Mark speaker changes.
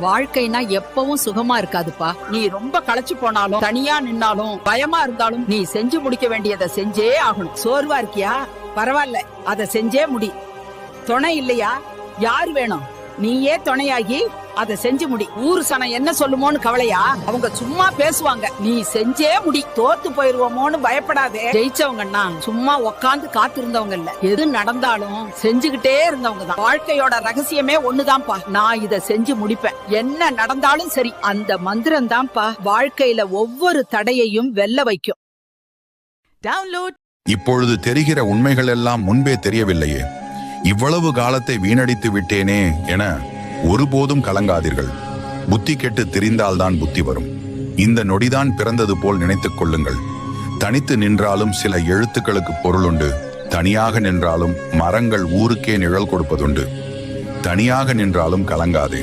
Speaker 1: வாழ்க்கைனா எப்பவும் சுகமா இருக்காதுப்பா. நீ ரொம்ப களைச்சு போனாலும், தனியா நின்னாலும், பயமா இருந்தாலும் நீ செஞ்சு முடிக்க வேண்டியதை செஞ்சே ஆகணும். சோர்வா இருக்கியா? பரவாயில்ல, அதை செஞ்சே முடி. துணை இல்லையா? யாரு வேணும்? நீயே துணையாகி அதை செஞ்சு முடி. ஊரு சனம் என்ன சொல்லுமோன்னு கவலையா? அவங்க சும்மா பேசுவாங்க, நீ செஞ்சே முடி. தோத்து போயிருவோமோன்னு பயப்படாதே. ஜெயிச்சவங்கன்னா சும்மா உக்காந்து காத்திருந்தவங்க இல்ல, எது நடந்தாலும் செஞ்சுகிட்டே இருந்தவங்க தான். வாழ்க்கையோட ரகசியமே ஒண்ணுதான்ப்பா, நான் இதை செஞ்சு முடிப்பேன், என்ன நடந்தாலும் சரி. அந்த மந்திரம் தான்ப்பா வாழ்க்கையில ஒவ்வொரு தடையையும் வெல்ல வைக்கும்.
Speaker 2: டவுன்லோட்.
Speaker 3: இப்பொழுது தெரிகிற உண்மைகள் எல்லாம் முன்பே தெரியவில்லையே, இவ்வளவு காலத்தை வீணடித்து விட்டேனே என ஒருபோதும் கலங்காதீர்கள். புத்தி கெட்டு திரிந்தால்தான் புத்தி வரும். இந்த நொடிதான் பிறந்தது போல் நினைத்துக் கொள்ளுங்கள். தனித்து நின்றாலும் சில எழுத்துக்களுக்கு பொருளுண்டு. தனியாக நின்றாலும் மரங்கள் ஊருக்கே நிழல் கொடுப்பதுண்டு. தனியாக நின்றாலும் கலங்காதே.